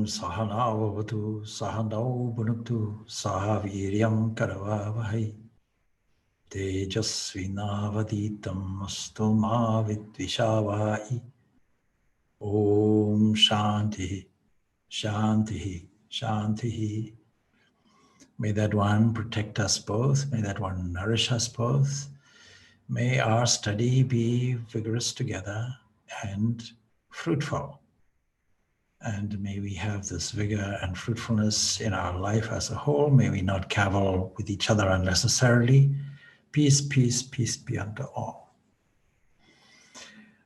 Sahana Vavatu Sahanau Bhunuktu Sahaviryam Karavavahai Tejasvinavaditam Astu Ma Vidvishavai. Om Shanti, Shanti, Shanti. May that one protect us both. May that one nourish us both. May our study be vigorous together and fruitful. And may we have this vigor and fruitfulness in our life as a whole. May we not cavil with each other unnecessarily. Peace, peace, peace be unto all.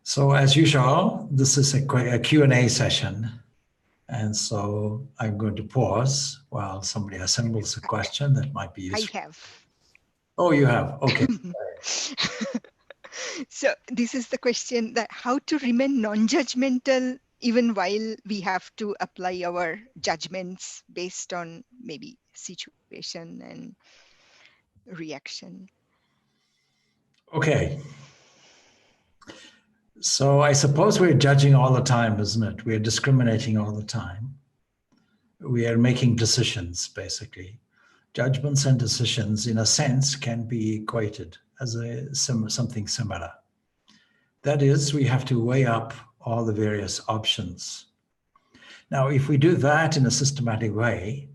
So as usual, this is a Q&A session. And so I'm going to pause while somebody assembles a question that might be useful. I have. Oh, you have? Okay. So this is the question, that how to remain non-judgmental even while we have to apply our judgments based on maybe situation and reaction. Okay. So I suppose we're judging all the time, isn't it? We're discriminating all the time. We are making decisions, basically. Judgments and decisions, in a sense, can be equated as something similar. That is, we have to weigh up all the various options. Now, if we do that in a systematic way,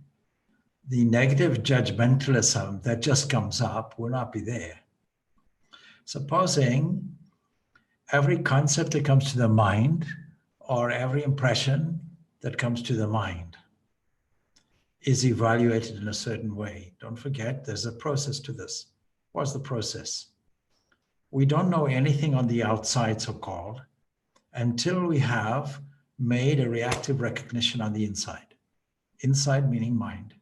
the negative judgmentalism that just comes up will not be there. Supposing every concept that comes to the mind or every impression that comes to the mind is evaluated in a certain way. Don't forget, there's a process to this. What's the process? We don't know anything on the outside, so-called, until we have made a reactive recognition on the inside. Inside meaning mind.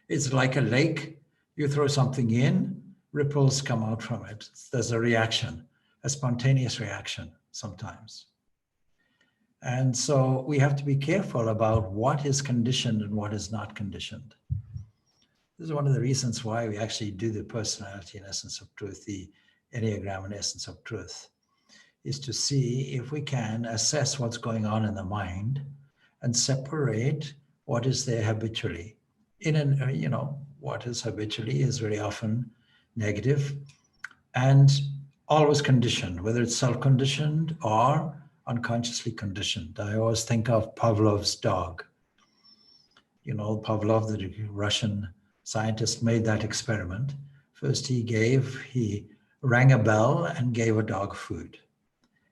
It's like a lake. You throw something in, ripples come out from it. There's a reaction, a spontaneous reaction sometimes. And so we have to be careful about what is conditioned and what is not conditioned. This is one of the reasons why we actually do the personality and essence of truth, the Enneagram and essence of truth, is to see if we can assess what's going on in the mind and separate what is there habitually. What is habitually is very often negative and always conditioned, whether it's self-conditioned or unconsciously conditioned. I always think of Pavlov's dog. Pavlov, the Russian scientist, made that experiment. First he rang a bell and gave a dog food.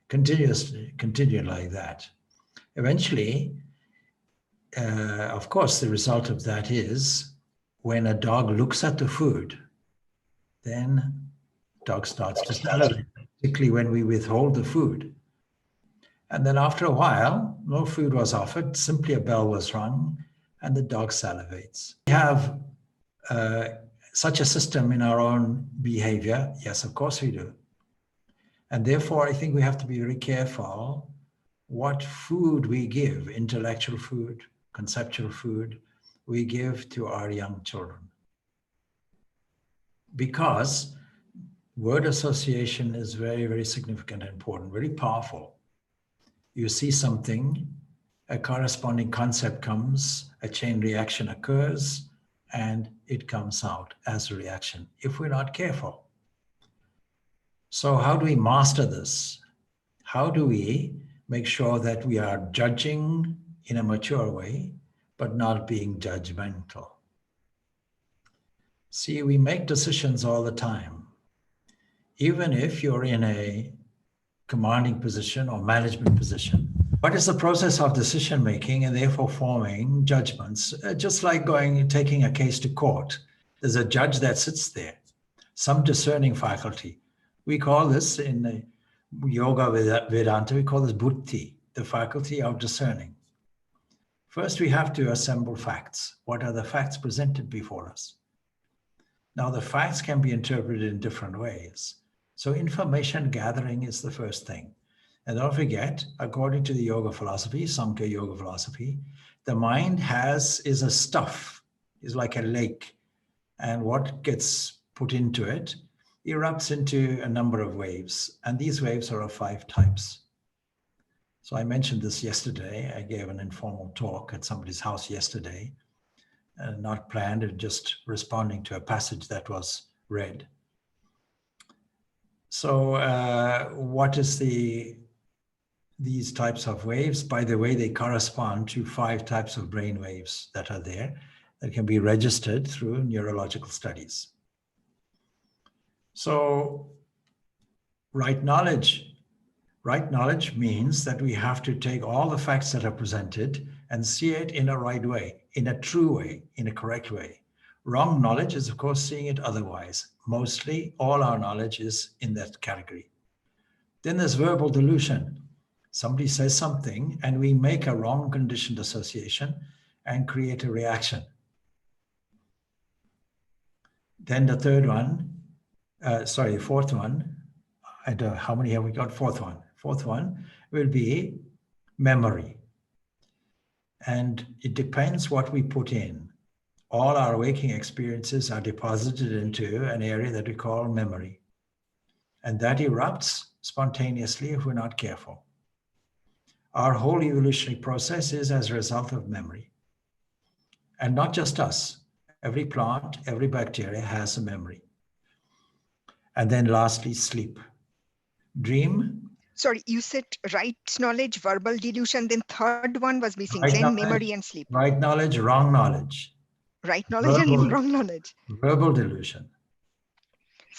Continued like that. Eventually, of course, the result of that is when a dog looks at the food, then dog starts to salivate, particularly when we withhold the food. And then after a while, no food was offered, simply a bell was rung, and the dog salivates. We have such a system in our own behavior. Yes, of course we do. And therefore, I think we have to be very careful what food we give, intellectual food, conceptual food, we give to our young children. Because word association is very, very significant and important, very powerful. You see something, a corresponding concept comes, a chain reaction occurs, and it comes out as a reaction, if we're not careful. So how do we master this? How do we make sure that we are judging in a mature way, but not being judgmental? See, we make decisions all the time. Even if you're in a commanding position or management position, what is the process of decision making and therefore forming judgments? Just like taking a case to court. There's a judge that sits there, some discerning faculty. We call this in the yoga Vedanta, we call this buddhi, the faculty of discerning. First, we have to assemble facts. What are the facts presented before us? Now, the facts can be interpreted in different ways. So information gathering is the first thing. And don't forget, according to the yoga philosophy, Samkhya yoga philosophy, the mind is a stuff, is like a lake. And what gets put into it erupts into a number of waves. And these waves are of 5 types. So I mentioned this yesterday. I gave an informal talk at somebody's house yesterday, not planned, just responding to a passage that was read. So what is these types of waves? By the way, they correspond to 5 types of brain waves that are there that can be registered through neurological studies. So right knowledge means that we have to take all the facts that are presented and see it in a right way, in a true way, in a correct way. Wrong knowledge is, of course, seeing it otherwise. Mostly all our knowledge is in that category. Then there's verbal delusion. Somebody says something and we make a wrong conditioned association and create a reaction. Then the fourth one, I don't know how many have we got? Fourth one will be memory. And it depends what we put in. All our waking experiences are deposited into an area that we call memory. And that erupts spontaneously if we're not careful. Our whole evolutionary process is as a result of memory. And not just us. Every plant, every bacteria has a memory. And then lastly, sleep. Dream. Sorry, you said right knowledge, verbal delusion, then third one was missing, Right Zen, knowledge, memory, and sleep. Right knowledge, wrong knowledge. Right knowledge and wrong knowledge. Verbal delusion.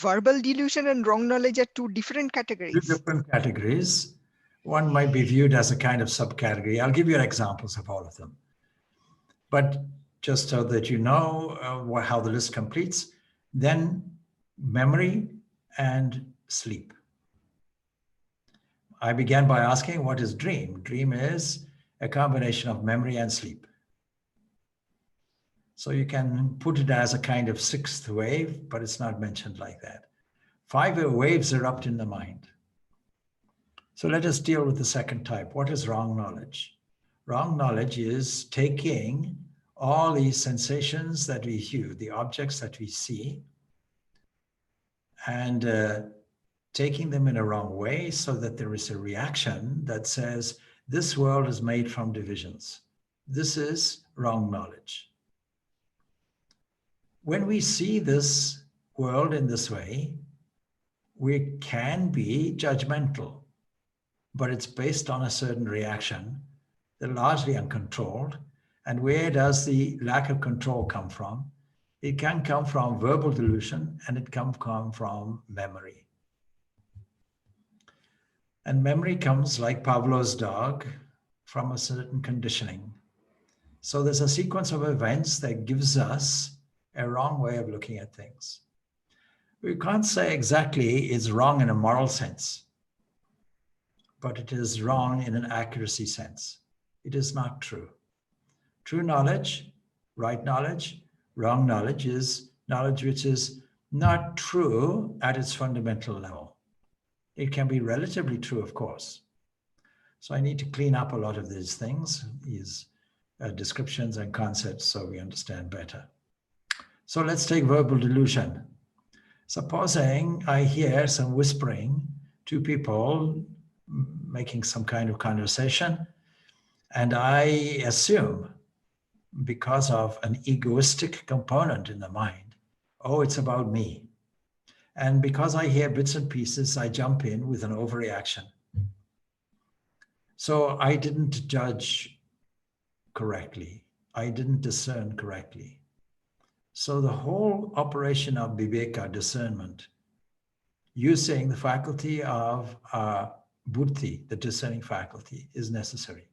Verbal delusion and wrong knowledge are 2 different categories. 2 different categories. One might be viewed as a kind of subcategory. I'll give you examples of all of them. But just so that you know how the list completes, then memory and sleep. I began by asking, what is dream? Dream is a combination of memory and sleep. So you can put it as a kind of 6th wave, but it's not mentioned like that. 5 waves erupt in the mind. So let us deal with the second type. What is wrong knowledge? Wrong knowledge is taking all these sensations that we hear, the objects that we see, and taking them in a wrong way so that there is a reaction that says, this world is made from divisions. This is wrong knowledge. When we see this world in this way, we can be judgmental, but it's based on a certain reaction. They're largely uncontrolled. And where does the lack of control come from? It can come from verbal delusion, and it can come from memory. And memory comes, like Pavlov's dog, from a certain conditioning. So there's a sequence of events that gives us a wrong way of looking at things. We can't say exactly it's wrong in a moral sense, but it is wrong in an accuracy sense. It is not true. True knowledge, right knowledge, wrong knowledge is knowledge which is not true at its fundamental level. It can be relatively true, of course. So I need to clean up a lot of these things, these descriptions and concepts, so we understand better. So let's take verbal delusion. Supposing I hear some whispering, 2 people making some kind of conversation, and I assume, because of an egoistic component in the mind, oh, it's about me. And because I hear bits and pieces, I jump in with an overreaction. So I didn't judge correctly. I didn't discern correctly. So the whole operation of viveka, discernment, using the faculty of buddhi, the discerning faculty, is necessary.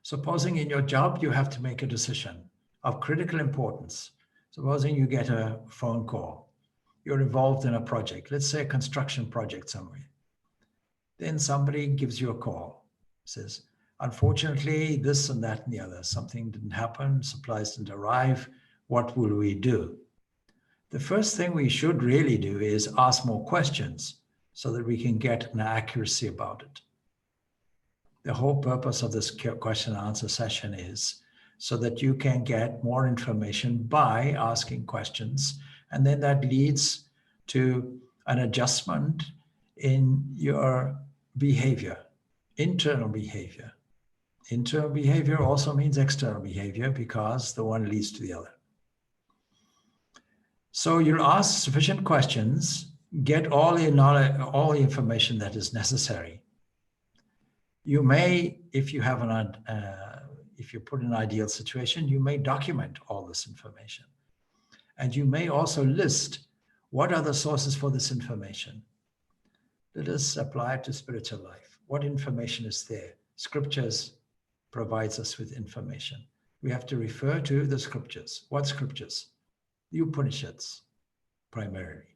Supposing in your job you have to make a decision of critical importance. Supposing you get a phone call. You're involved in a project, let's say a construction project somewhere. Then somebody gives you a call, says, unfortunately, this and that and the other, something didn't happen, supplies didn't arrive, what will we do? The first thing we should really do is ask more questions so that we can get an accuracy about it. The whole purpose of this question and answer session is so that you can get more information by asking questions, and then that leads to an adjustment in your behavior, internal behavior. Internal behavior also means external behavior because the one leads to the other. So you'll ask sufficient questions, get all the knowledge, all the information that is necessary. You may, if you have if you put in an ideal situation, you may document all this information. And you may also list what are the sources for this information. Let us apply it to spiritual life. What information is there? Scriptures provides us with information. We have to refer to the scriptures. What scriptures? The Upanishads, primarily.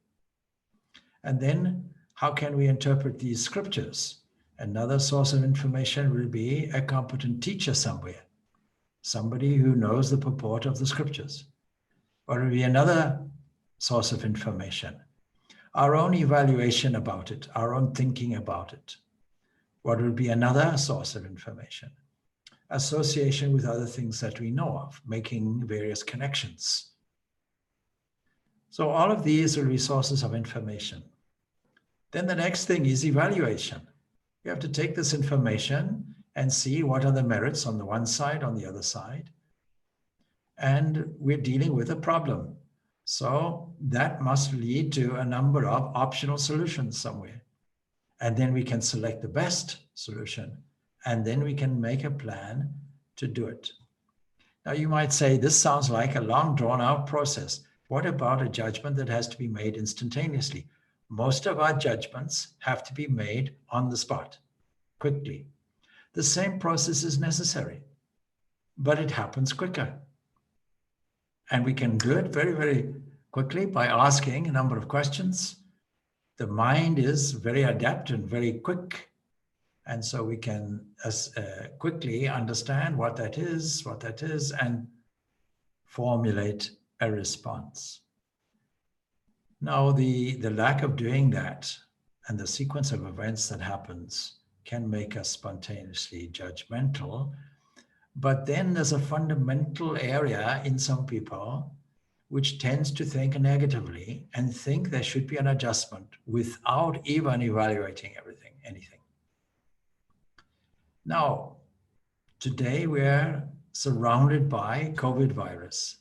And then how can we interpret these scriptures? Another source of information will be a competent teacher somewhere, somebody who knows the purport of the scriptures. Or it will be another source of information, our own evaluation about it, our own thinking about it. What will be another source of information? Association with other things that we know of, making various connections. So all of these will be sources of information. Then the next thing is evaluation. You have to take this information and see what are the merits on the one side, on the other side. And we're dealing with a problem. So that must lead to a number of optional solutions somewhere. And then we can select the best solution. And then we can make a plan to do it. Now you might say, this sounds like a long drawn out process. What about a judgment that has to be made instantaneously? Most of our judgments have to be made on the spot, quickly. The same process is necessary, but it happens quicker. And we can do it very, very quickly by asking a number of questions. The mind is very adept and very quick. And so we can quickly understand what that is, and formulate a response. Now, the lack of doing that and the sequence of events that happens can make us spontaneously judgmental. But then there's a fundamental area in some people which tends to think negatively and think there should be an adjustment without even evaluating anything. Now, today we're surrounded by COVID virus.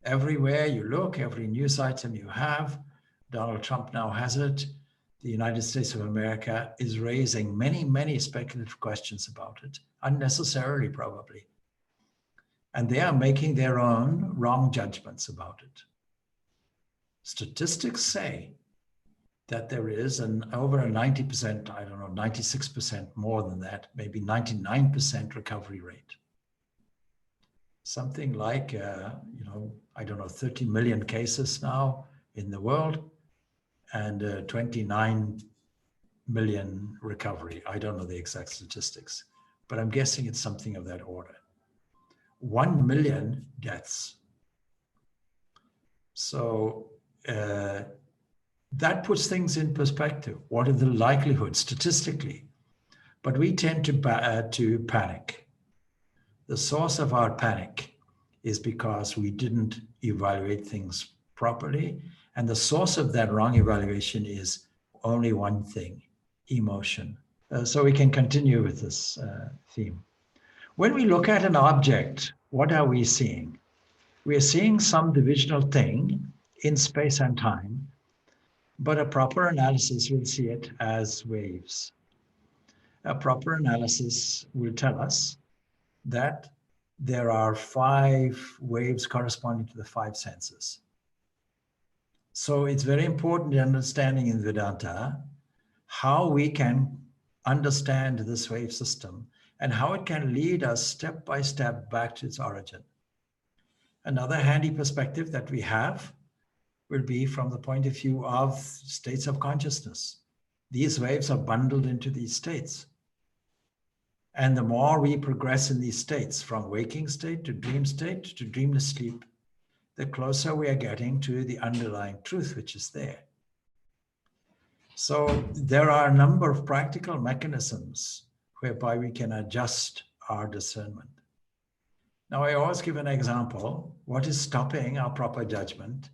Everywhere you look, every news item you have, Donald Trump now has it. The United States of America is raising many, many speculative questions about it, unnecessarily probably. And they are making their own wrong judgments about it. Statistics say that there is over a 90%, 96% more than that, maybe 99% recovery rate. Something like, 30 million cases now in the world and 29 million recovery. I don't know the exact statistics, but I'm guessing it's something of that order. 1 million deaths. So that puts things in perspective. What are the likelihoods statistically? But we tend to panic. The source of our panic is because we didn't evaluate things properly. And the source of that wrong evaluation is only one thing, emotion. So we can continue with this theme. When we look at an object, what are we seeing? We are seeing some divisional thing in space and time, but a proper analysis will see it as waves. A proper analysis will tell us that there are 5 waves corresponding to the 5 senses. So it's very important in understanding in Vedanta how we can understand this wave system and how it can lead us step by step back to its origin. Another handy perspective that we have will be from the point of view of states of consciousness. These waves are bundled into these states. And the more we progress in these states, from waking state to dreamless sleep, the closer we are getting to the underlying truth which is there. So there are a number of practical mechanisms whereby we can adjust our discernment. Now, I always give an example. What is stopping our proper judgment?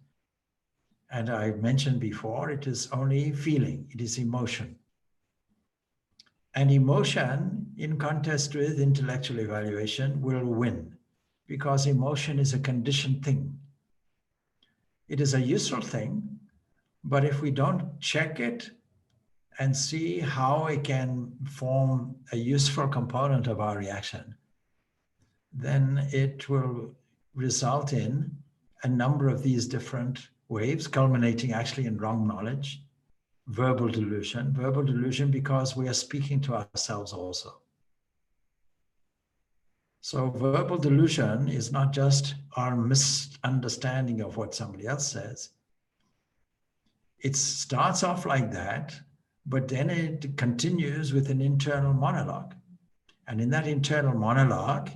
And I mentioned before, it is only feeling, it is emotion. And emotion, in contest with intellectual evaluation, will win, because emotion is a conditioned thing. It is a useful thing, but if we don't check it and see how it can form a useful component of our reaction, then it will result in a number of these different waves, culminating actually in wrong knowledge, verbal delusion because we are speaking to ourselves also. So verbal delusion is not just our misunderstanding of what somebody else says. It starts off like that, but then it continues with an internal monologue. And in that internal monologue,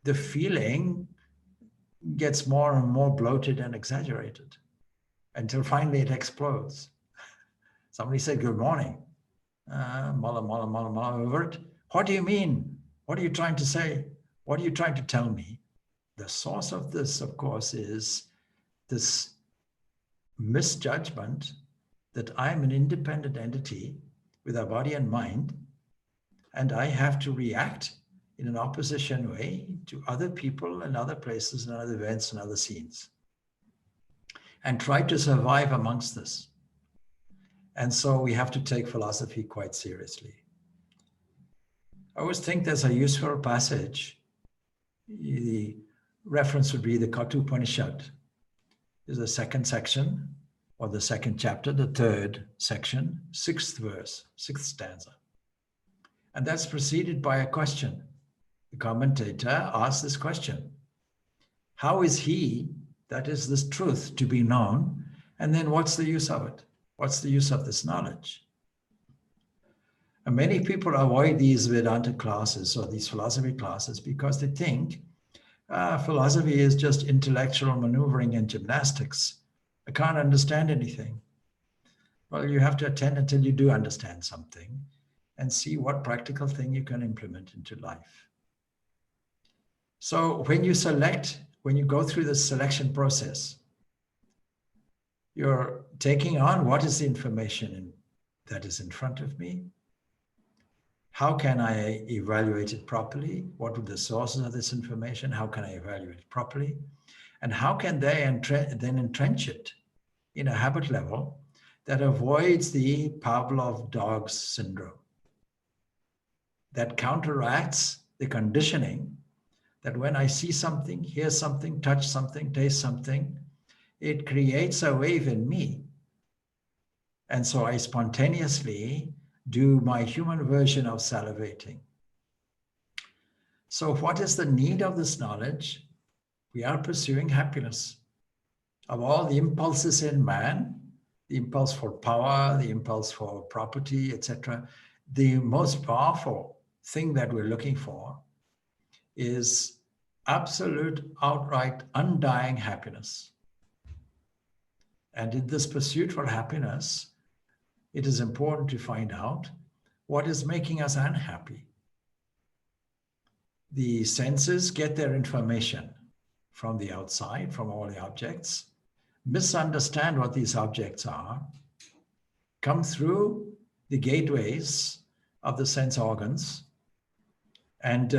the feeling gets more and more bloated and exaggerated until finally it explodes. Somebody said, "Good morning." Mala, mala, mala, mala, over it. What do you mean? What are you trying to say? What are you trying to tell me? The source of this, of course, is this misjudgment that I'm an independent entity with a body and mind, and I have to react in an opposition way to other people and other places and other events and other scenes, and try to survive amongst this. And so we have to take philosophy quite seriously. I always think there's a useful passage. The reference would be the Kathopanishad. There's a second section, or the second chapter, the third section, sixth verse, sixth stanza. And that's preceded by a question. The commentator asks this question: how is he, that is this truth, to be known? And then what's the use of it? What's the use of this knowledge? And many people avoid these Vedanta classes or these philosophy classes because they think philosophy is just intellectual maneuvering and gymnastics. I can't understand anything. Well, you have to attend until you do understand something and see what practical thing you can implement into life. So when you go through the selection process, you're taking on what is the information that is in front of me. How can I evaluate it properly? What are the sources of this information? How can I evaluate it properly? And how can they then entrench it in a habit level that avoids the Pavlov dog syndrome, that counteracts the conditioning that when I see something, hear something, touch something, taste something, it creates a wave in me. And so I spontaneously do my human version of salivating. So what is the need of this knowledge? We are pursuing happiness. Of all the impulses in man, the impulse for power, the impulse for property, etc., the most powerful thing that we're looking for is absolute, outright, undying happiness. And in this pursuit for happiness, it is important to find out what is making us unhappy. The senses get their information from the outside, from all the objects, misunderstand what these objects are, come through the gateways of the sense organs, and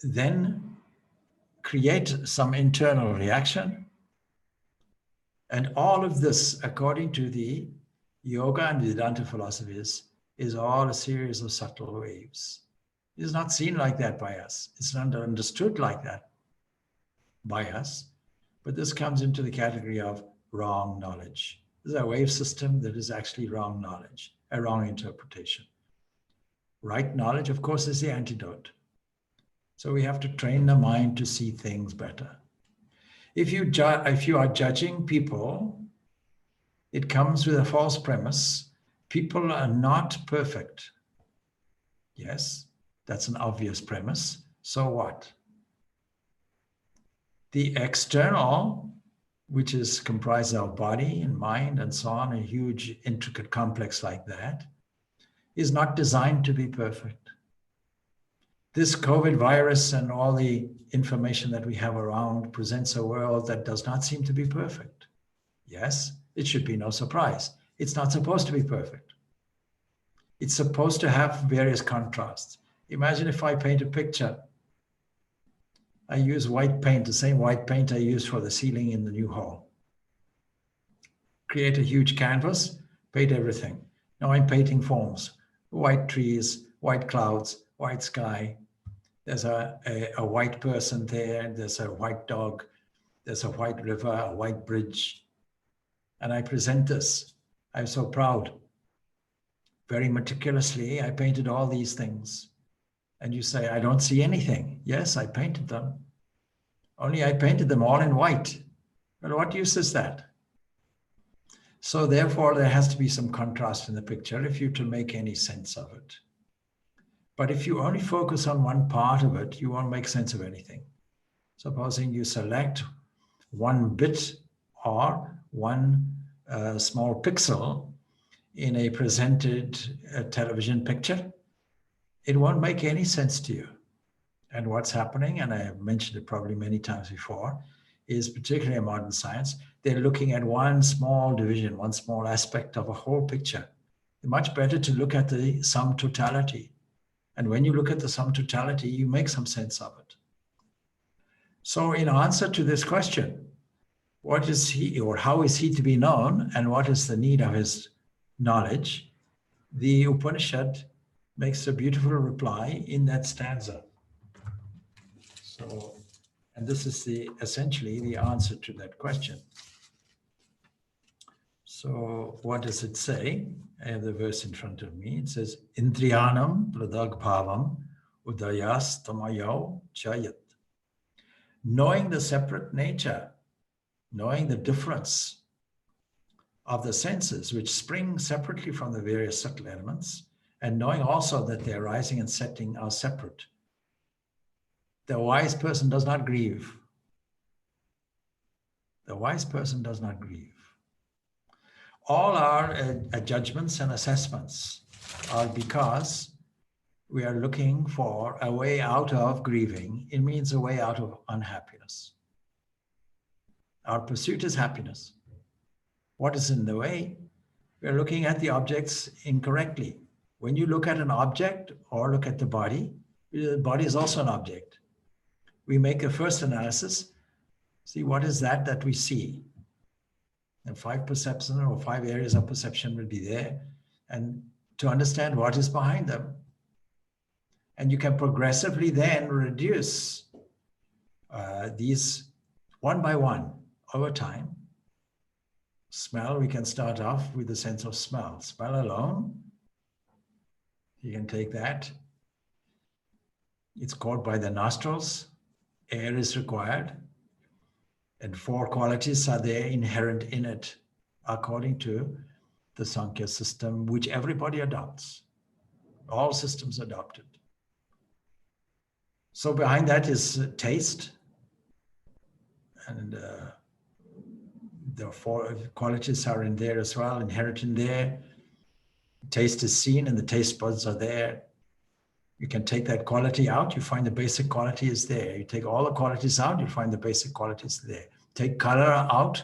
then create some internal reaction. And all of this, according to the yoga and Vedanta philosophies, is all a series of subtle waves. It is not seen like that by us. It's not understood like that by us. But this comes into the category of wrong knowledge. This is a wave system that is actually wrong knowledge, a wrong interpretation. Right knowledge, of course, is the antidote. So we have to train the mind to see things better. If you are judging people, it comes with a false premise. People are not perfect. Yes, that's an obvious premise. So what? The external, which is comprised of body and mind and so on, a huge, intricate complex like that, is not designed to be perfect. This COVID virus and all the information that we have around presents a world that does not seem to be perfect. Yes, it should be no surprise. It's not supposed to be perfect. It's supposed to have various contrasts. Imagine if I paint a picture. I use white paint, the same white paint I use for the ceiling in the new hall. Create a huge canvas, paint everything. Now I'm painting forms, white trees, white clouds, white sky. There's a white person there, there's a white dog, there's a white river, a white bridge. And I present this. I'm so proud. Very meticulously, I painted all these things. And you say, I don't see anything. Yes, I painted them. Only I painted them all in white. Well, what use is that? So therefore, there has to be some contrast in the picture if you're to make any sense of it. But if you only focus on one part of it, you won't make sense of anything. Supposing you select one bit or one small pixel in a presented television picture, it won't make any sense to you. And what's happening, and I have mentioned it probably many times before, is particularly in modern science, they're looking at one small division, one small aspect of a whole picture. It's much better to look at the sum totality. And when you look at the sum totality, you make some sense of it. So in answer to this question, what is he, or how is he to be known, and what is the need of his knowledge, the Upanishad makes a beautiful reply in that stanza. So, and this is essentially the answer to that question. So what does it say? I have the verse in front of me. It says, Indriyanam pradagbhavam udayas tamayo chayat. Knowing the separate nature, knowing the difference of the senses which spring separately from the various subtle elements, and knowing also that their rising and setting are separate. The wise person does not grieve. The wise person does not grieve. All our judgments and assessments are because we are looking for a way out of grieving. It means a way out of unhappiness. Our pursuit is happiness. What is in the way? We are looking at the objects incorrectly. When you look at an object or look at the body is also an object. We make a first analysis, see what is that we see. And 5 perceptions or 5 areas of perception will be there, and to understand what is behind them. And you can progressively then reduce these one by one over time. Smell, we can start off with the sense of smell. Smell alone, you can take that. It's caught by the nostrils. Air is required. And 4 qualities are there inherent in it, according to the Sankhya system, which everybody adopts. All systems adopted. So behind that is taste. And the 4 qualities are in there as well, inherent in there. Taste is seen and the taste buds are there. You can take that quality out, you find the basic quality is there. You take all the qualities out, you find the basic quality is there. Take color out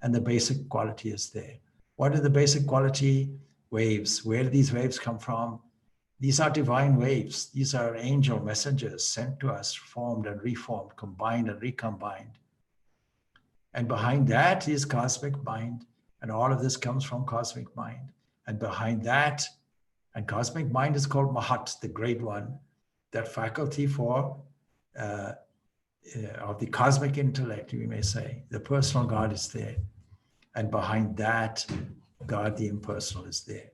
and the basic quality is there. What are the basic quality? Waves. Where do these waves come from? These are divine waves. These are angel messengers sent to us, formed and reformed, combined and recombined. And behind that is cosmic mind. And all of this comes from cosmic mind. And behind that, and cosmic mind is called Mahat, the great one, that faculty for of the cosmic intellect, we may say. The personal God is there. And behind that, God, the impersonal, is there.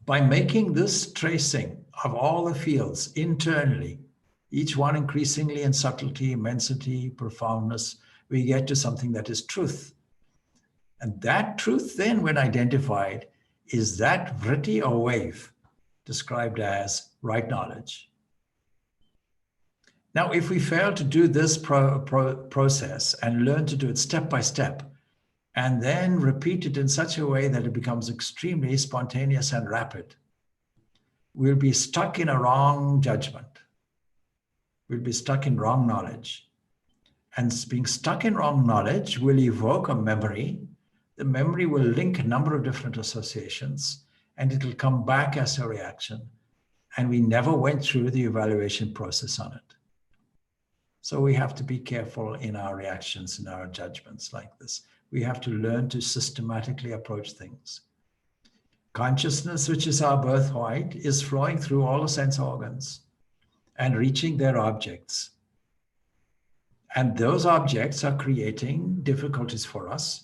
By making this tracing of all the fields internally, each one increasingly in subtlety, immensity, profoundness, we get to something that is truth. And that truth then, when identified, is that vritti or wave described as right knowledge. Now, if we fail to do this process and learn to do it step by step, and then repeat it in such a way that it becomes extremely spontaneous and rapid, we'll be stuck in a wrong judgment. We'll be stuck in wrong knowledge. And being stuck in wrong knowledge will evoke a memory. The memory will link a number of different associations, and it'll come back as a reaction. And we never went through the evaluation process on it. So we have to be careful in our reactions, in our judgments like this. We have to learn to systematically approach things. Consciousness, which is our birthright, is flowing through all the sense organs and reaching their objects. And those objects are creating difficulties for us,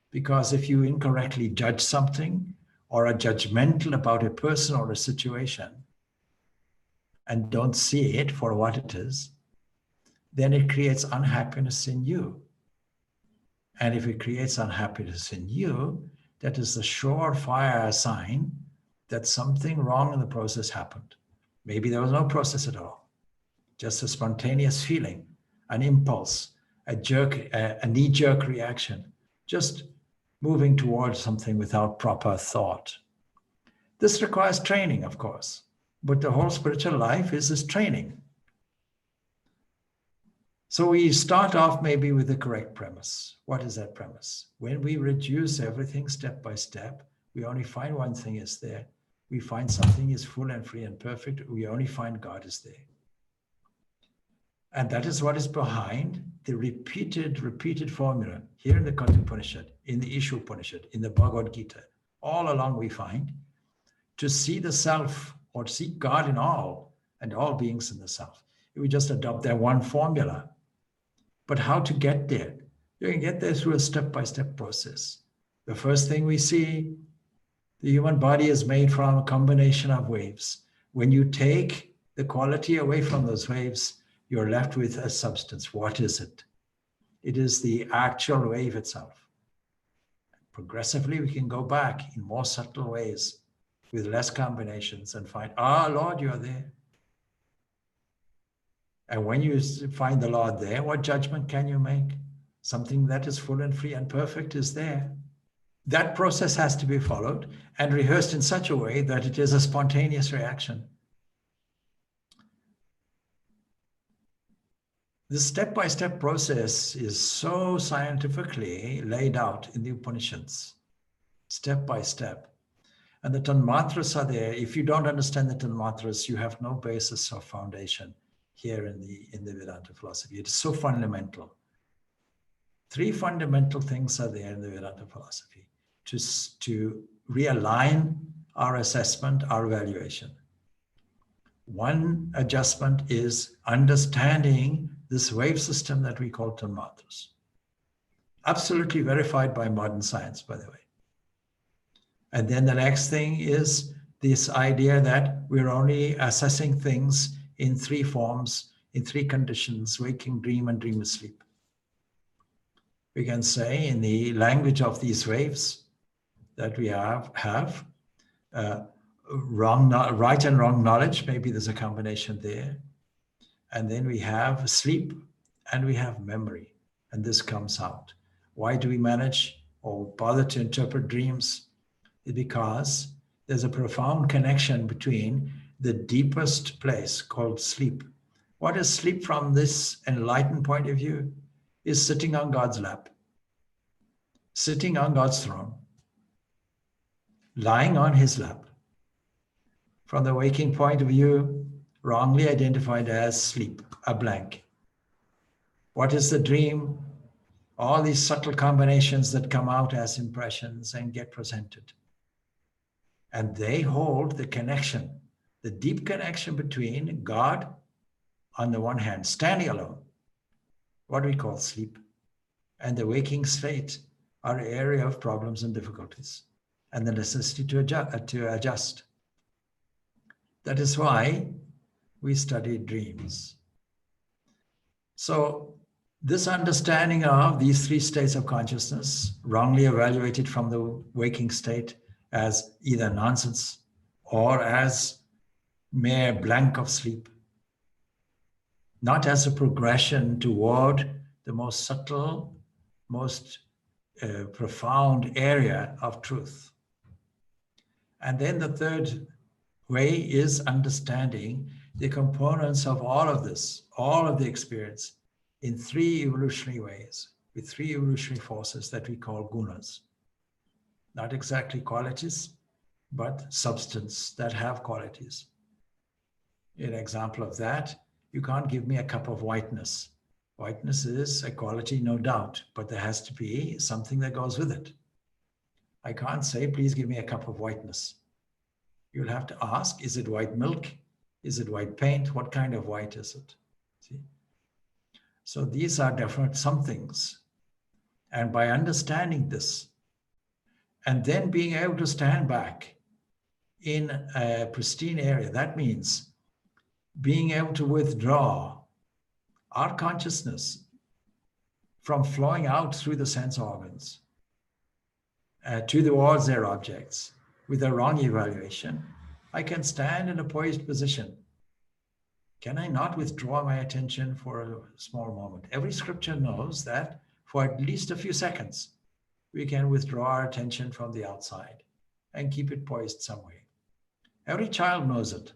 because if you incorrectly judge something or are judgmental about a person or a situation and don't see it for what it is, then it creates unhappiness in you. And if it creates unhappiness in you, that is a surefire sign that something wrong in the process happened. Maybe there was no process at all, just a spontaneous feeling, an impulse, a knee-jerk reaction, just moving towards something without proper thought. This requires training, of course, but the whole spiritual life is this training. So we start off maybe with the correct premise. What is that premise? When we reduce everything step by step, we only find one thing is there. We find something is full and free and perfect. We only find God is there. And that is what is behind the repeated formula here in the Katha Upanishad, in the Isha Upanishad, in the Bhagavad Gita. All along we find to see the self or see God in all and all beings in the self. We just adopt that one formula. But how to get there? You can get there through a step-by-step process. The first thing we see, the human body is made from a combination of waves. When you take the quality away from those waves, you're left with a substance. What is it? It is the actual wave itself. Progressively, we can go back in more subtle ways with less combinations and find, Lord, you are there. And when you find the Lord there, what judgment can you make? Something that is full and free and perfect is there. That process has to be followed and rehearsed in such a way that it is a spontaneous reaction. This step-by-step process is so scientifically laid out in the Upanishads, step by step. And the Tanmatras are there. If you don't understand the Tanmatras, you have no basis or foundation here in the Vedanta philosophy. It is so fundamental. Three fundamental things are there in the Vedanta philosophy to realign our assessment, our evaluation. One adjustment is understanding this wave system that we call Tanmatras. Absolutely verified by modern science, by the way. And then the next thing is this idea that we're only assessing things in three forms, in three conditions: waking, dream, and dreamless sleep. We can say in the language of these waves that we have right and wrong knowledge. Maybe there's a combination there. And then we have sleep and we have memory. And this comes out. Why do we manage or bother to interpret dreams? It's because there's a profound connection between the deepest place called sleep. What is sleep from this enlightened point of view? Is sitting on God's lap, sitting on God's throne, lying on his lap. From the waking point of view, wrongly identified as sleep, a blank. What is the dream? All these subtle combinations that come out as impressions and get presented. And they hold the connection, the deep connection between God on the one hand, standing alone, what we call sleep, and the waking state, our area of problems and difficulties, and the necessity to adjust. That is why we study dreams. So this understanding of these three states of consciousness, wrongly evaluated from the waking state as either nonsense or as mere blank of sleep, not as a progression toward the most subtle, most profound area of truth. And then the third way is understanding the components of all of this, all of the experience, in three evolutionary ways, with three evolutionary forces that we call gunas. Not exactly qualities, but substance that have qualities. An example of that, you can't give me a cup of whiteness. Whiteness is a quality, no doubt, but there has to be something that goes with it. I can't say, please give me a cup of whiteness. You'll have to ask, is it white milk? Is it white paint? What kind of white is it? See? So these are definite somethings. And by understanding this, and then being able to stand back in a pristine area, that means being able to withdraw our consciousness from flowing out through the sense organs towards their objects with a wrong evaluation. I can stand in a poised position. Can I not withdraw my attention for a small moment? Every scripture knows that for at least a few seconds, we can withdraw our attention from the outside and keep it poised somewhere. Every child knows it.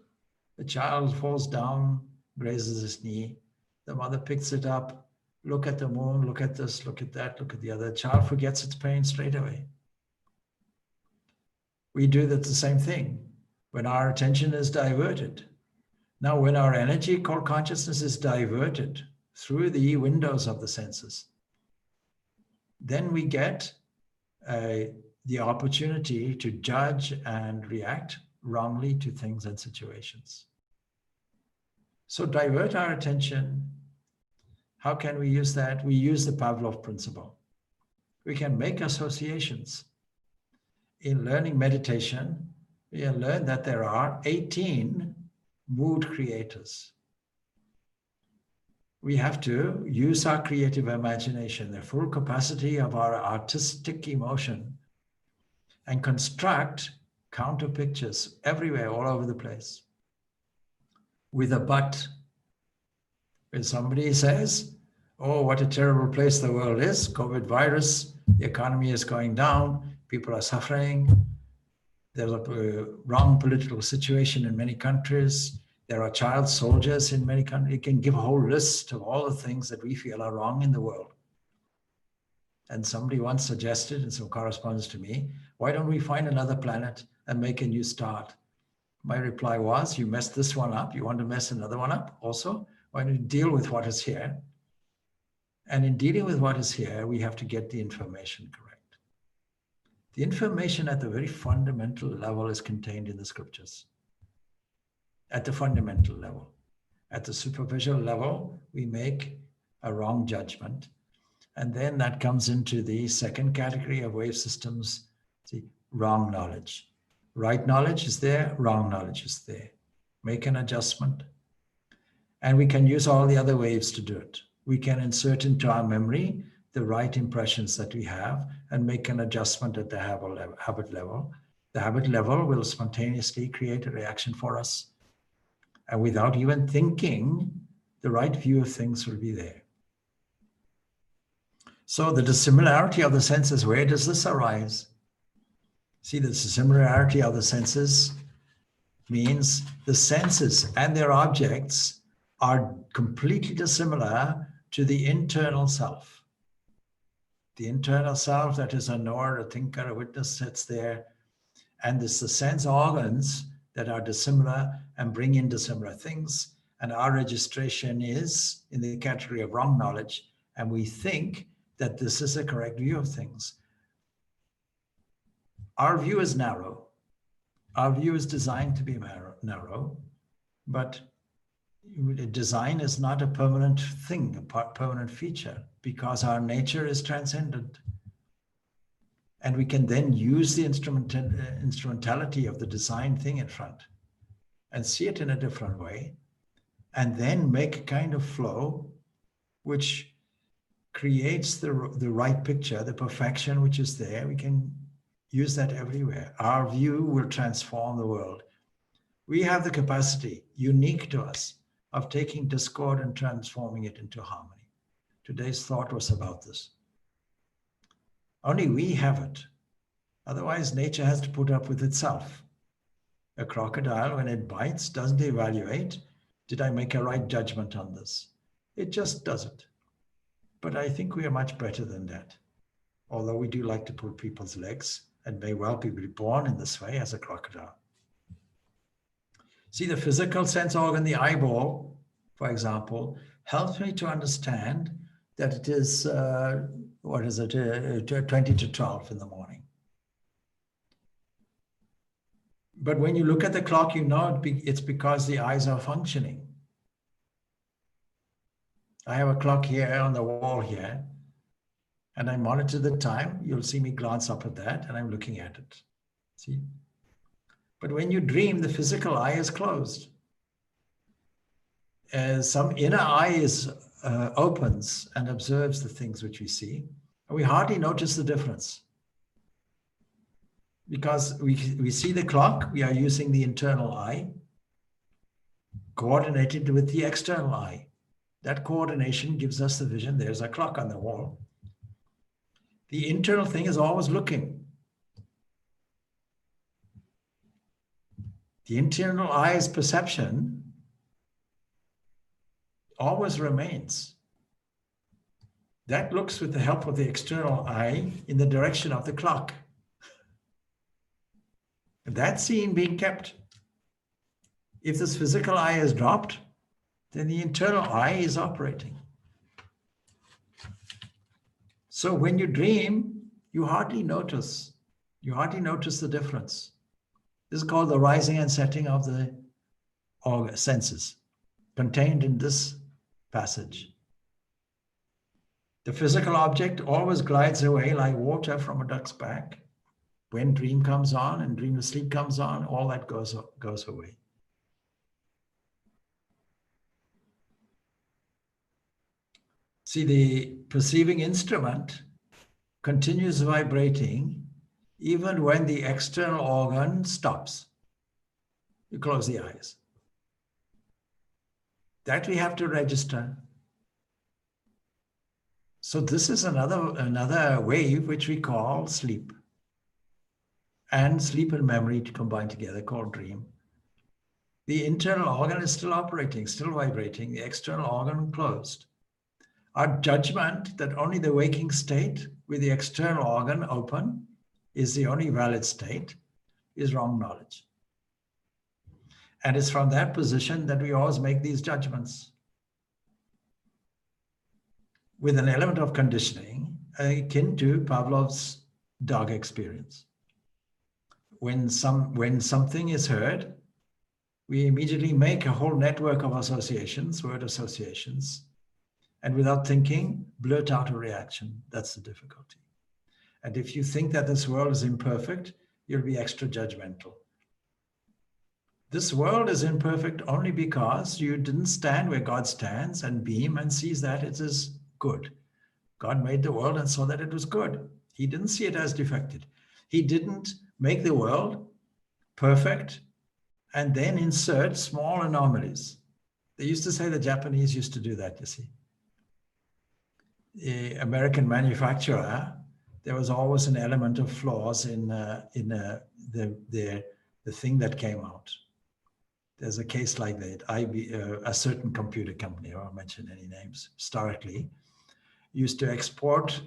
The child falls down, grazes his knee. The mother picks it up. Look at the moon, look at this, look at that, look at the other. The child forgets its pain straight away. We do the same thing when our attention is diverted. Now, when our energy called consciousness is diverted through the windows of the senses, then we get the opportunity to judge and react wrongly to things and situations. So divert our attention. How can we use that? We use the Pavlov principle. We can make associations. In learning meditation, we have learned that there are 18 mood creators. We have to use our creative imagination, the full capacity of our artistic emotion, and construct counter pictures everywhere, all over the place. With a but. When somebody says, oh, what a terrible place the world is, COVID virus, the economy is going down, people are suffering, there's a wrong political situation in many countries, there are child soldiers in many countries. You can give a whole list of all the things that we feel are wrong in the world. And somebody once suggested in some correspondence to me, why don't we find another planet and make a new start? My reply was, you messed this one up, you want to mess another one up also? Why don't you deal with what is here? And in dealing with what is here, we have to get the information correct. The information at the very fundamental level is contained in the scriptures. At the fundamental level. At the superficial level, we make a wrong judgment. And then that comes into the second category of wave systems, the wrong knowledge. Right knowledge is there, wrong knowledge is there. Make an adjustment. And we can use all the other waves to do it. We can insert into our memory the right impressions that we have and make an adjustment at the habit level. The habit level will spontaneously create a reaction for us. And without even thinking, the right view of things will be there. So the dissimilarity of the senses, where does this arise? See, the dissimilarity of the senses means the senses and their objects are completely dissimilar to the internal self. The internal self, that is a knower, a thinker, a witness, sits there. And it's the sense organs that are dissimilar and bring in dissimilar things. And our registration is in the category of wrong knowledge. And we think that this is a correct view of things. Our view is narrow. Our view is designed to be narrow, but design is not a permanent thing, a permanent feature, because our nature is transcendent. And we can then use the instrumentality of the design thing in front and see it in a different way, and then make a kind of flow which creates the right picture, the perfection which is there. We can use that everywhere. Our view will transform the world. We have the capacity, unique to us, of taking discord and transforming it into harmony. Today's thought was about this. Only we have it. Otherwise, nature has to put up with itself. A crocodile, when it bites, doesn't evaluate, did I make a right judgment on this? It just does it. But I think we are much better than that. Although we do like to pull people's legs and may well be reborn in this way as a crocodile. See, the physical sense organ, the eyeball, for example, helps me to understand that it is, 20 to 12 in the morning. But when you look at the clock, you know it's because the eyes are functioning. I have a clock here on the wall here, and I monitor the time. You'll see me glance up at that, and I'm looking at it. See? But when you dream, the physical eye is closed. As some inner eye opens and observes the things which we see, and we hardly notice the difference. Because we see the clock, we are using the internal eye, coordinated with the external eye. That coordination gives us the vision. There's a clock on the wall. The internal thing is always looking. The internal eye's perception always remains. That looks with the help of the external eye in the direction of the clock. That scene being kept. If this physical eye is dropped, then the internal eye is operating. So when you dream, you hardly notice. You hardly notice the difference. This is called the rising and setting of the senses, contained in this passage. The physical object always glides away like water from a duck's back. When dream comes on and dreamless sleep comes on, all that goes away. See, the perceiving instrument continues vibrating even when the external organ stops. You close the eyes. That we have to register. So this is another wave which we call sleep. And sleep and memory to combine together, called dream. The internal organ is still operating, still vibrating, the external organ closed. Our judgment that only the waking state with the external organ open is the only valid state is wrong knowledge. And it's from that position that we always make these judgments. With an element of conditioning akin to Pavlov's dog experience. When something is heard, we immediately make a whole network of associations, word associations, and without thinking, blurt out a reaction. That's the difficulty. And if you think that this world is imperfect, you'll be extra judgmental. This world is imperfect only because you didn't stand where God stands and beam and sees that it is good. God made the world and saw that it was good. He didn't see it as defected. He didn't make the world perfect and then insert small anomalies. They used to say, the Japanese used to do that, you see. The American manufacturer, there was always an element of flaws in the thing that came out. There's a case like that. A certain computer company, I won't mention any names, historically, used to export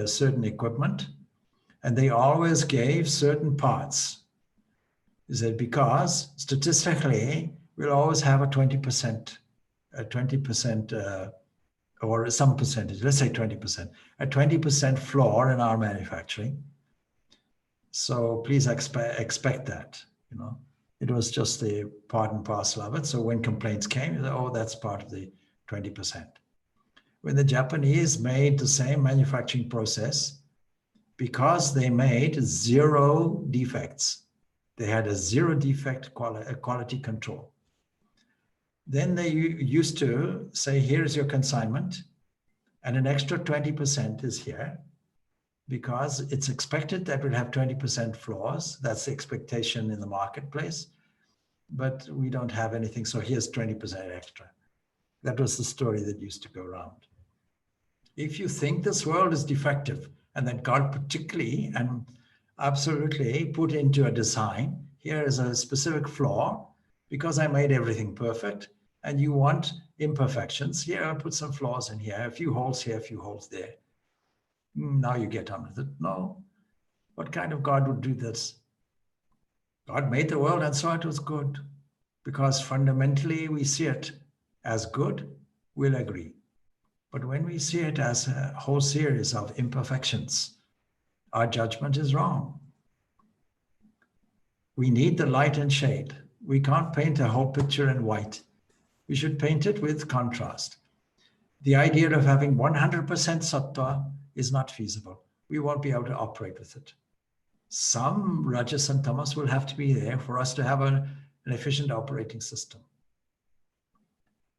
certain equipment, and they always gave certain parts. Is that because statistically, we'll always have a 20%, or some percentage, let's say 20%, a 20% flaw in our manufacturing. So please expect that, you know. It was just the part and parcel of it. So when complaints came, oh, that's part of the 20%. When the Japanese made the same manufacturing process, because they made 0 defects, they had a 0 defect quality control. Then they used to say, here's your consignment, and an extra 20% is here, because it's expected that we'll have 20% flaws. That's the expectation in the marketplace, but we don't have anything, so here's 20% extra. That was the story that used to go around. If you think this world is defective, and that God particularly and absolutely put into a design, here is a specific flaw, because I made everything perfect, and you want imperfections. Here, I'll put some flaws in here, a few holes here, a few holes there. Now you get on with it. No, What kind of God would do this? God made the world and saw it was good. Because fundamentally we see it as good, we'll agree. But when we see it as a whole series of imperfections, our judgment is wrong. We need the light and shade. We can't paint a whole picture in white. We should paint it with contrast. The idea of having 100% sattva is not feasible. We won't be able to operate with it. Some rajas and tamas will have to be there for us to have an efficient operating system.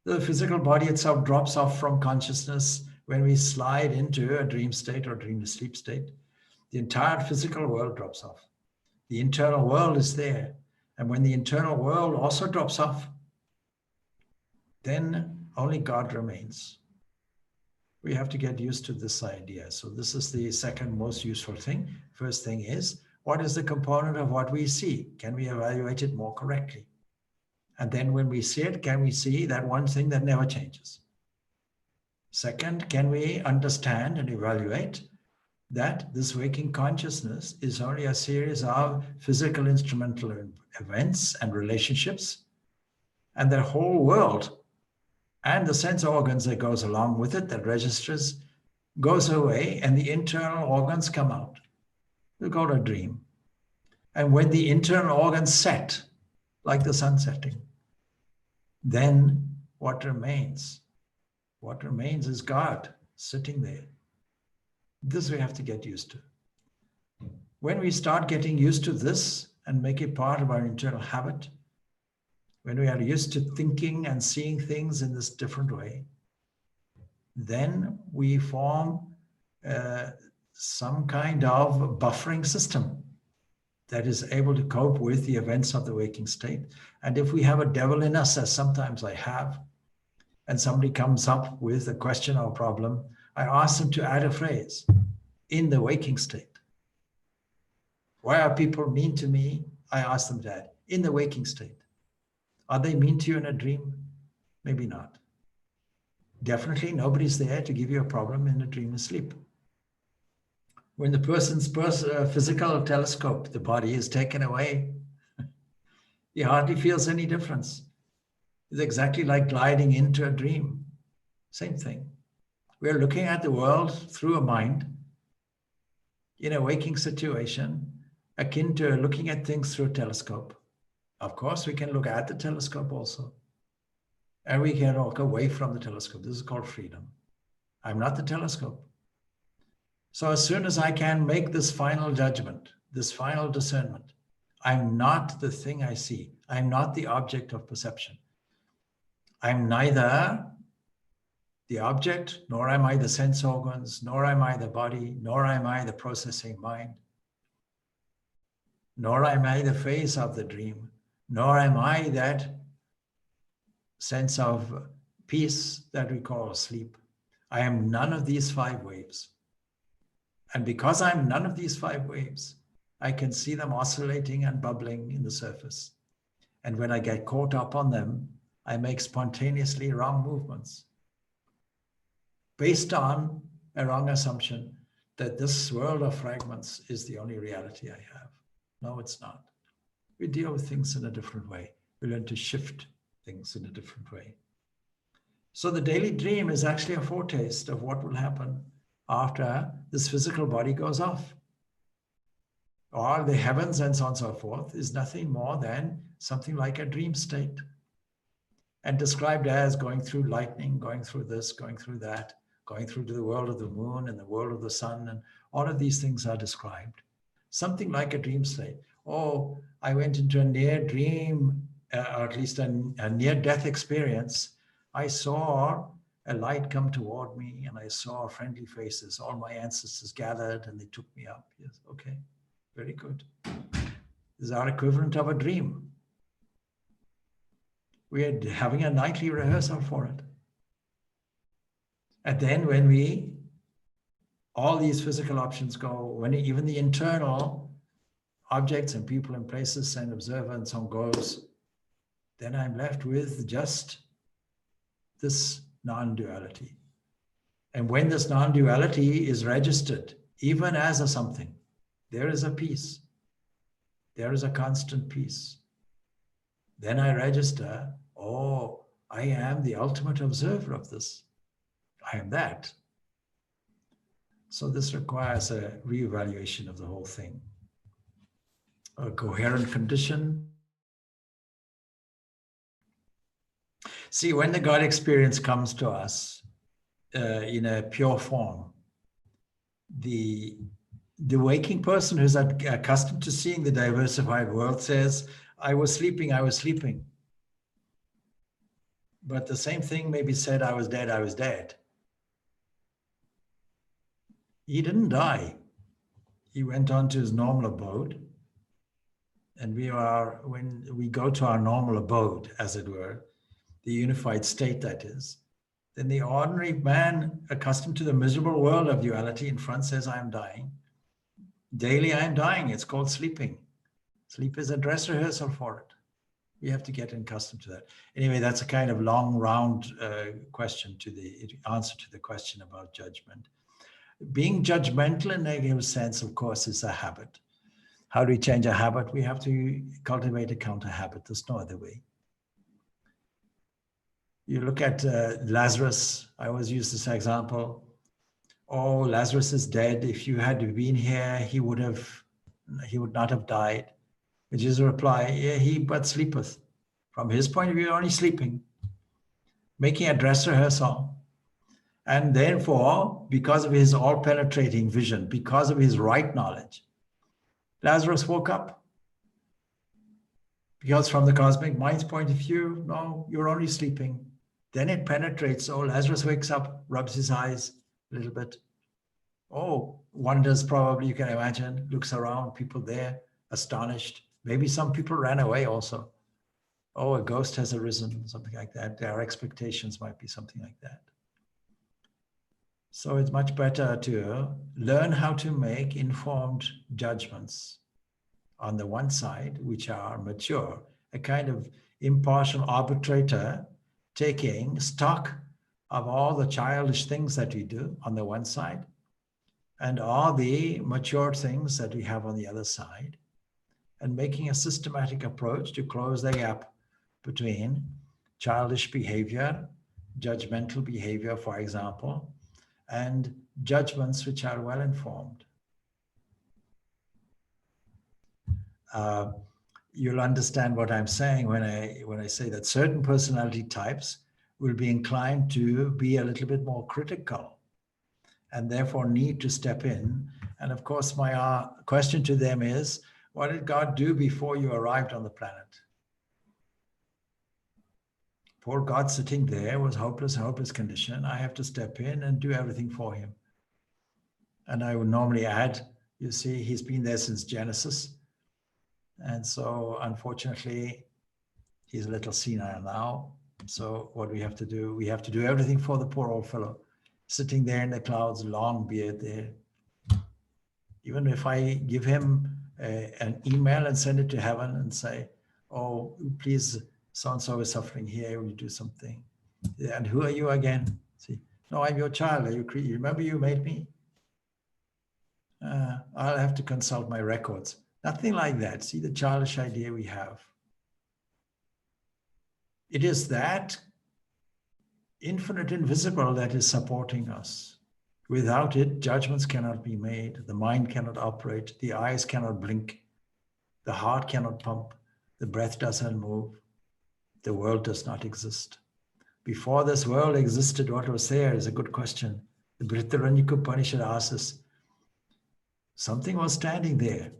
The physical body itself drops off from consciousness when we slide into a dream state or dream sleep state. The entire physical world drops off. The internal world is there. And when the internal world also drops off, then only God remains. We have to get used to this idea. So this is the second most useful thing. First thing is, what is the component of what we see? Can we evaluate it more correctly? And then when we see it, can we see that one thing that never changes? Second, can we understand and evaluate that this waking consciousness is only a series of physical instrumental events and relationships, and the whole world and the sense organs that goes along with it, that registers, goes away, and the internal organs come out. We call it a dream. And when the internal organs set, like the sun setting, then what remains? What remains is God sitting there. This we have to get used to. When we start getting used to this and make it part of our internal habit, when we are used to thinking and seeing things in this different way, then we form some kind of buffering system that is able to cope with the events of the waking state. And if we have a devil in us, as sometimes I have, and somebody comes up with a question or problem, I ask them to add a phrase, in the waking state. Why are people mean to me? I ask them that, in the waking state. Are they mean to you in a dream? Maybe not. Definitely nobody's there to give you a problem in a dream and sleep. When the person's physical telescope, the body, is taken away, he hardly feels any difference. It's exactly like gliding into a dream. Same thing. We're looking at the world through a mind in a waking situation, akin to looking at things through a telescope. Of course, we can look at the telescope also. And we can walk away from the telescope. This is called freedom. I'm not the telescope. So as soon as I can make this final judgment, this final discernment, I'm not the thing I see. I'm not the object of perception. I'm neither the object, nor am I the sense organs, nor am I the body, nor am I the processing mind, nor am I the phase of the dream, nor am I that sense of peace that we call sleep. I am none of these five waves. And because I'm none of these five waves, I can see them oscillating and bubbling in the surface. And when I get caught up on them, I make spontaneously wrong movements based on a wrong assumption that this world of fragments is the only reality I have. No, it's not. We deal with things in a different way. We learn to shift things in a different way. So the daily dream is actually a foretaste of what will happen after this physical body goes off. Or the heavens and so on and so forth is nothing more than something like a dream state. And described as going through lightning, going through this, going through that, going through to the world of the moon and the world of the sun, and all of these things are described. Something like a dream state. Oh, I went into a near dream, or at least a near-death experience. I saw a light come toward me and I saw friendly faces. All my ancestors gathered and they took me up. Yes, okay, very good. This is our equivalent of a dream. We are having a nightly rehearsal for it. And then when all these physical options go, when even the internal objects and people and places and observer and so on goes, then I'm left with just this non-duality. And when this non-duality is registered, even as a something, There is a peace. There is a constant peace. Then I register, oh, I am the ultimate observer of this. I am that. So this requires a reevaluation of the whole thing. A coherent condition. See, when the God experience comes to us in a pure form, the waking person who's accustomed to seeing the diversified world says, I was sleeping, I was sleeping. But the same thing may be said, I was dead, I was dead. He didn't die. He went on to his normal abode. And when we go to our normal abode, as it were, the unified state that is, then the ordinary man accustomed to the miserable world of duality in front says, I am dying. Daily I am dying. It's called sleeping. Sleep is a dress rehearsal for it. We have to get accustomed to that. Anyway, that's a kind of long round question to the answer to the question about judgment. Being judgmental in a negative sense, of course, is a habit. How do we change a habit? We have to cultivate a counter habit. There's no other way. You look at Lazarus. I always use this example. Oh, Lazarus is dead. If you had been here, he would not have died. Which is a reply, yeah, he but sleepeth. From his point of view, only sleeping, making a dress rehearsal. And therefore, because of his all-penetrating vision, because of his right knowledge, Lazarus woke up. Because from the cosmic mind's point of view, no, you're only sleeping. Then it penetrates. Oh, Lazarus wakes up, rubs his eyes a little bit. Oh, wonders probably, you can imagine, looks around, people there, astonished. Maybe some people ran away also. Oh, a ghost has arisen, something like that. Their expectations might be something like that. So it's much better to learn how to make informed judgments on the one side, which are mature, a kind of impartial arbitrator taking stock of all the childish things that we do on the one side and all the mature things that we have on the other side, and making a systematic approach to close the gap between childish behavior, judgmental behavior, for example, and judgments which are well informed. You'll understand what I'm saying when I say that certain personality types will be inclined to be a little bit more critical and therefore need to step in. And of course, my question to them is, what did God do before you arrived on the planet? Poor God sitting there was hopeless condition. I have to step in and do everything for him. And I would normally add, you see, he's been there since Genesis. And so unfortunately, he's a little senile now. So what we have to do everything for the poor old fellow, sitting there in the clouds, long beard there. Even if I give him an email and send it to heaven and say, oh, please, so-and-so is suffering here, will you do something? And who are you again? See, no, I'm your child. Are you remember you made me? I'll have to consult my records. Nothing like that. See the childish idea we have. It is that infinite invisible that is supporting us. Without it, judgments cannot be made. The mind cannot operate. The eyes cannot blink. The heart cannot pump. The breath doesn't move. The world does not exist. Before this world existed, what was there is a good question. The Brihadaranyaka Upanishad asks us, something was standing there.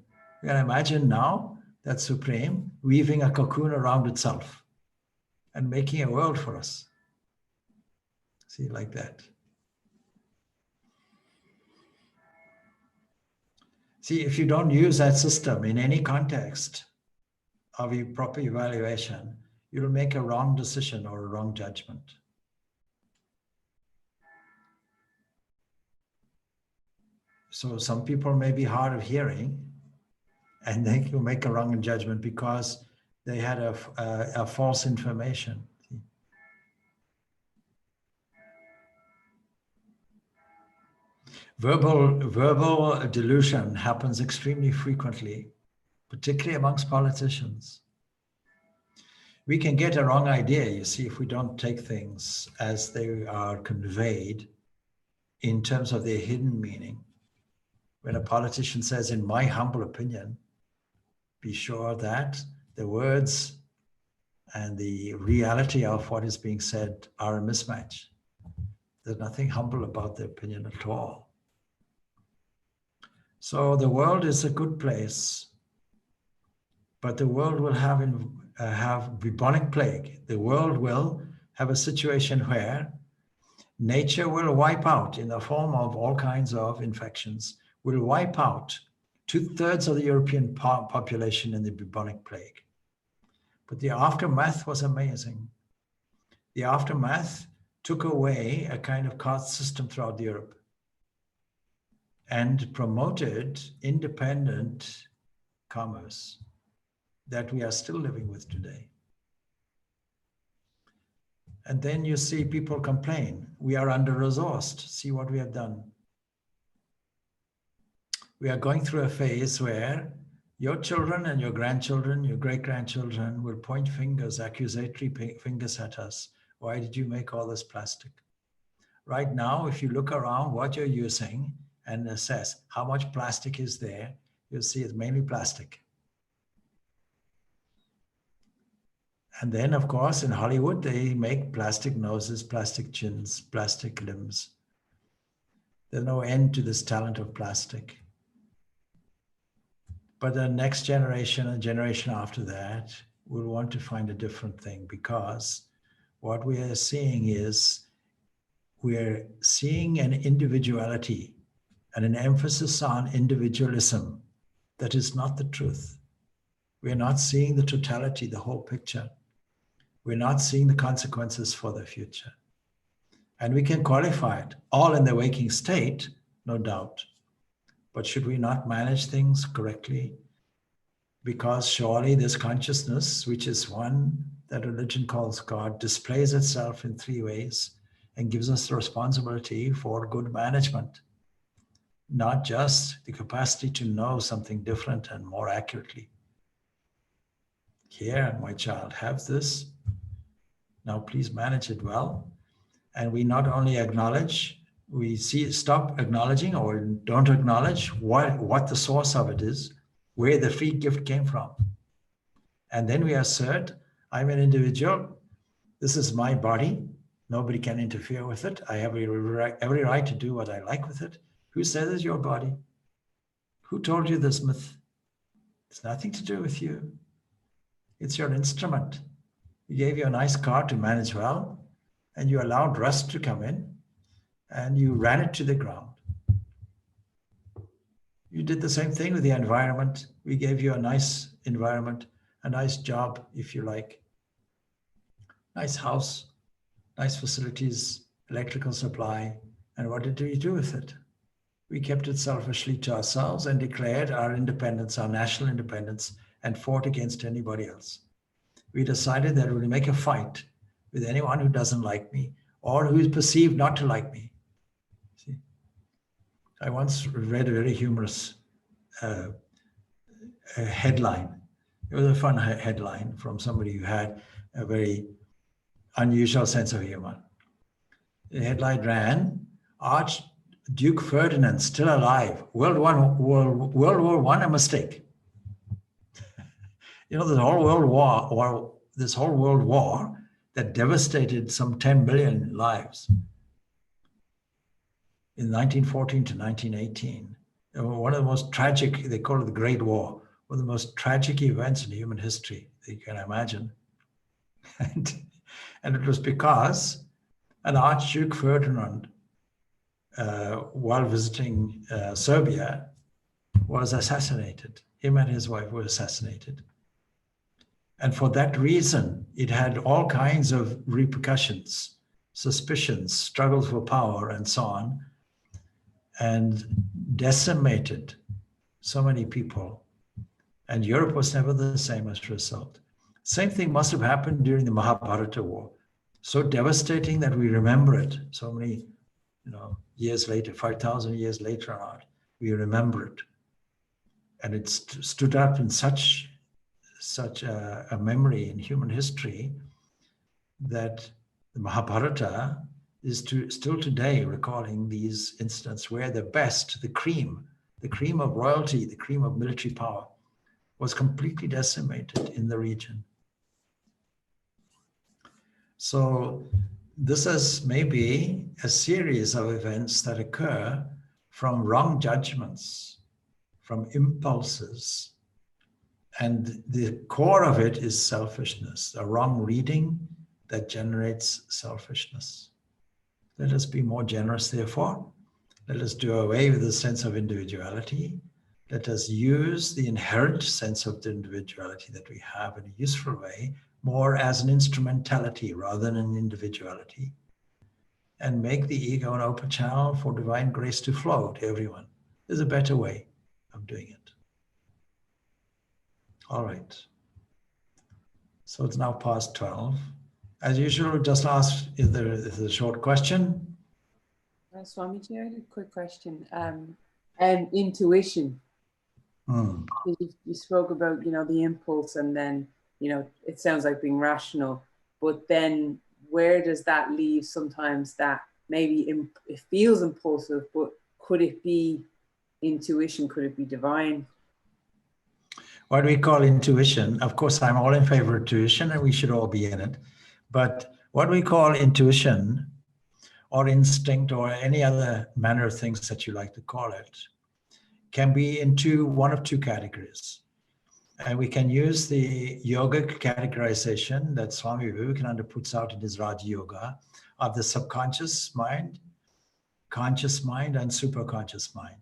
You can imagine now that Supreme weaving a cocoon around itself and making a world for us. See, like that. See, if you don't use that system in any context of a proper evaluation, you'll make a wrong decision or a wrong judgment. So some people may be hard of hearing and they will make a wrong judgment because they had a false information. Verbal delusion happens extremely frequently, particularly amongst politicians. We can get a wrong idea, you see, if we don't take things as they are conveyed in terms of their hidden meaning. When a politician says, in my humble opinion, be sure that the words and the reality of what is being said are a mismatch. There's nothing humble about the opinion at all. So the world is a good place, but the world will have bubonic plague. The world will have a situation where nature will wipe out, in the form of all kinds of infections, will wipe out 2/3 of the European population in the bubonic plague. But the aftermath was amazing. The aftermath took away a kind of caste system throughout Europe and promoted independent commerce that we are still living with today. And then you see people complain, we are under-resourced, see what we have done. We are going through a phase where your children and your grandchildren, your great-grandchildren will point fingers, accusatory fingers at us. Why did you make all this plastic? Right now, if you look around what you're using and assess how much plastic is there, you'll see it's mainly plastic. And then, of course, in Hollywood, they make plastic noses, plastic chins, plastic limbs. There's no end to this talent of plastic. But the next generation and generation after that will want to find a different thing, because what we are seeing is we're seeing an individuality and an emphasis on individualism that is not the truth. We're not seeing the totality, the whole picture. We're not seeing the consequences for the future. And we can qualify it all in the waking state, no doubt. But should we not manage things correctly? Because surely this consciousness, which is one that religion calls God, displays itself in 3 ways and gives us the responsibility for good management, not just the capacity to know something different and more accurately. Here, my child, have this. Now please manage it well. And we not only acknowledge, we stop acknowledging or don't acknowledge what the source of it is, where the free gift came from. And then we assert, I'm an individual, this is my body, nobody can interfere with it, I have every right to do what I like with it. Who says it's your body? Who told you this myth? It's nothing to do with you. It's your instrument. He gave you a nice car to manage well, and you allowed rust to come in, and you ran it to the ground. You did the same thing with the environment. We gave you a nice environment, a nice job, if you like, nice house, nice facilities, electrical supply. And what did we do with it? We kept it selfishly to ourselves and declared our independence, our national independence, and fought against anybody else. We decided that we would make a fight with anyone who doesn't like me or who is perceived not to like me. See? I once read a very humorous headline. It was a fun headline from somebody who had a very unusual sense of humor. The headline ran, Archduke Ferdinand still alive, World War I a mistake. You know, this whole world war that devastated some 10 million lives in 1914 to 1918. One of the most tragic, they call it the Great War, one of the most tragic events in human history that you can imagine. And it was because an Archduke Ferdinand, while visiting Serbia, was assassinated. Him and his wife were assassinated. And for that reason, it had all kinds of repercussions, suspicions, struggles for power, and so on, and decimated so many people. And Europe was never the same as a result. Same thing must have happened during the Mahabharata war. So devastating that we remember it. So many years later, 5,000 years later or not, we remember it. And it stood up in such a memory in human history that the Mahabharata is still today recalling these incidents where the best, the cream of royalty, the cream of military power was completely decimated in the region. So this is maybe a series of events that occur from wrong judgments, from impulses. And the core of it is selfishness, a wrong reading that generates selfishness. Let us be more generous, therefore. Let us do away with the sense of individuality. Let us use the inherent sense of the individuality that we have in a useful way, more as an instrumentality rather than an individuality, and make the ego an open channel for divine grace to flow to everyone. There's a better way of doing it. All right. So it's now past 12. As usual, just ask if there is a short question. Swamiji, I had a quick question. Intuition. You spoke about, the impulse, and then, it sounds like being rational, but then where does that leave sometimes that maybe it feels impulsive, but could it be intuition? Could it be divine? What we call intuition, of course, I'm all in favor of intuition and we should all be in it. But what we call intuition or instinct or any other manner of things that you like to call it can be into one of two categories. And we can use the yogic categorization that Swami Vivekananda puts out in his Raja Yoga of the subconscious mind, conscious mind, and superconscious mind.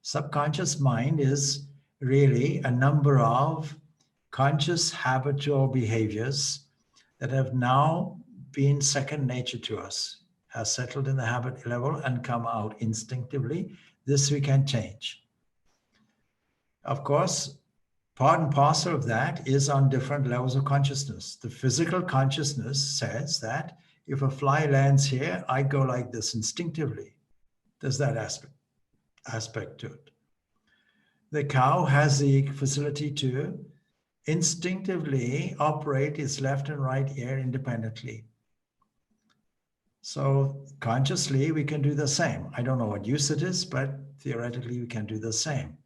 Subconscious mind is really a number of conscious habitual behaviors that have now been second nature to us, has settled in the habit level and come out instinctively. This we can change. Of course, part and parcel of that is on different levels of consciousness. The physical consciousness says that if a fly lands here, I go like this instinctively. There's that aspect to it. The cow has the facility to instinctively operate its left and right ear independently. So consciously, we can do the same. I don't know what use it is, but theoretically, we can do the same.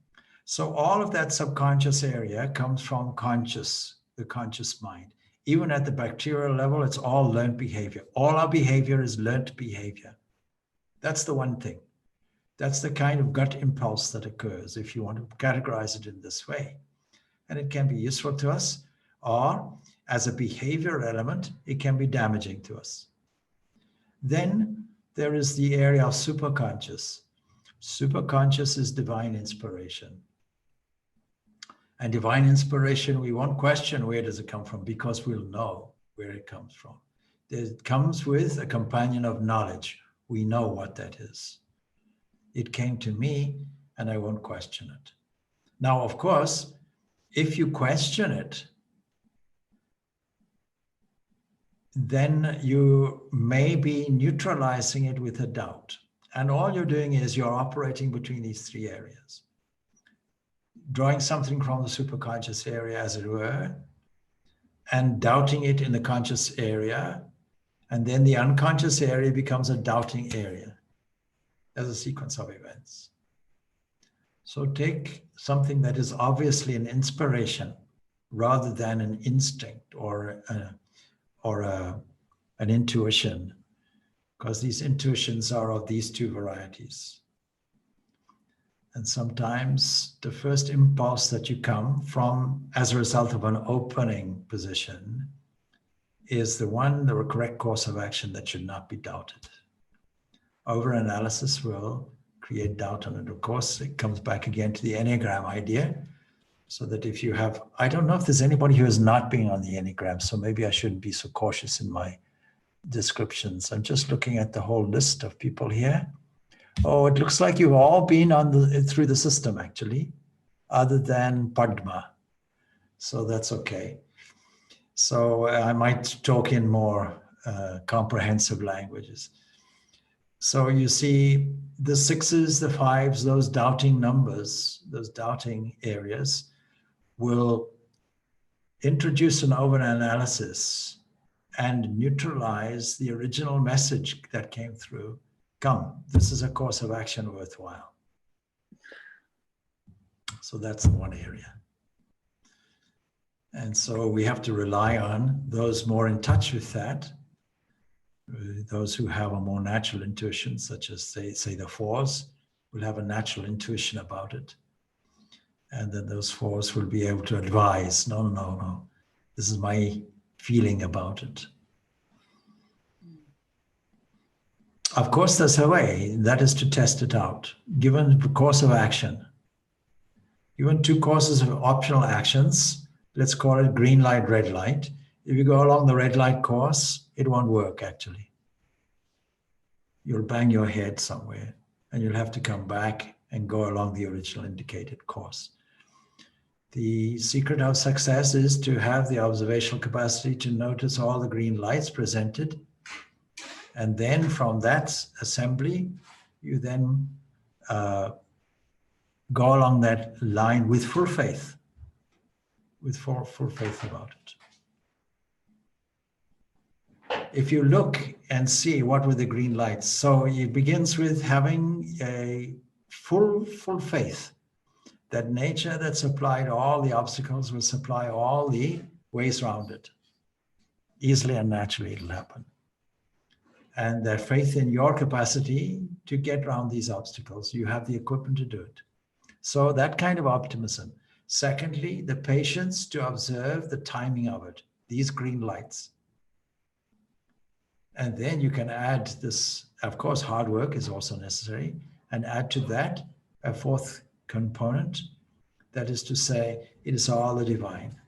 So all of that subconscious area comes from the conscious mind. Even at the bacterial level, it's all learned behavior. All our behavior is learned behavior. That's the one thing. That's the kind of gut impulse that occurs if you want to categorize it in this way. And it can be useful to us, or as a behavior element, it can be damaging to us. Then there is the area of superconscious. Superconscious is divine inspiration. And divine inspiration, we won't question where does it come from, because we'll know where it comes from. It comes with a companion of knowledge. We know what that is. It came to me and I won't question it. Now, of course, if you question it, then you may be neutralizing it with a doubt. And all you're doing is you're operating between these three areas. Drawing something from the superconscious area, as it were, and doubting it in the conscious area. And then the unconscious area becomes a doubting area. There's a sequence of events. So take something that is obviously an inspiration rather than an instinct or an intuition, because these intuitions are of these two varieties. And sometimes the first impulse that you come from as a result of an opening position is the correct course of action that should not be doubted. Overanalysis will create doubt on it. Of course, it comes back again to the Enneagram idea. So that if you have, I don't know if there's anybody who has not been on the Enneagram, so maybe I shouldn't be so cautious in my descriptions. I'm just looking at the whole list of people here. Oh, it looks like you've all been through the system, actually, other than Padma. So that's okay. So I might talk in more comprehensive languages. So you see the 6s, the 5s, those doubting numbers, those doubting areas will introduce an overanalysis and neutralize the original message that came through. Come, this is a course of action worthwhile. So that's one area. And so we have to rely on those more in touch with that, those who have a more natural intuition, such as say the 4s, will have a natural intuition about it. And then those 4s will be able to advise, no, this is my feeling about it. Of course, there's a way, that is to test it out. Given the course of action, given 2 courses of optional actions, let's call it green light, red light. If you go along the red light course, it won't work actually. You'll bang your head somewhere and you'll have to come back and go along the original indicated course. The secret of success is to have the observational capacity to notice all the green lights presented. And then from that assembly, you then go along that line with full faith, with full faith about it. If you look and see what were the green lights, so it begins with having a full faith that nature that supplied all the obstacles will supply all the ways around it. Easily and naturally it'll happen. And that faith in your capacity to get around these obstacles, you have the equipment to do it. So that kind of optimism. Secondly, the patience to observe the timing of it, these green lights. And then you can add this, of course, hard work is also necessary, and add to that a 4th component, that is to say, it is all the divine.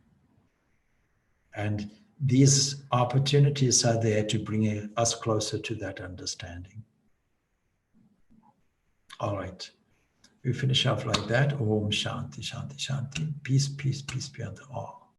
And these opportunities are there to bring us closer to that understanding. All right. We finish off like that. Om Shanti, Shanti, Shanti. Peace, peace, peace beyond all.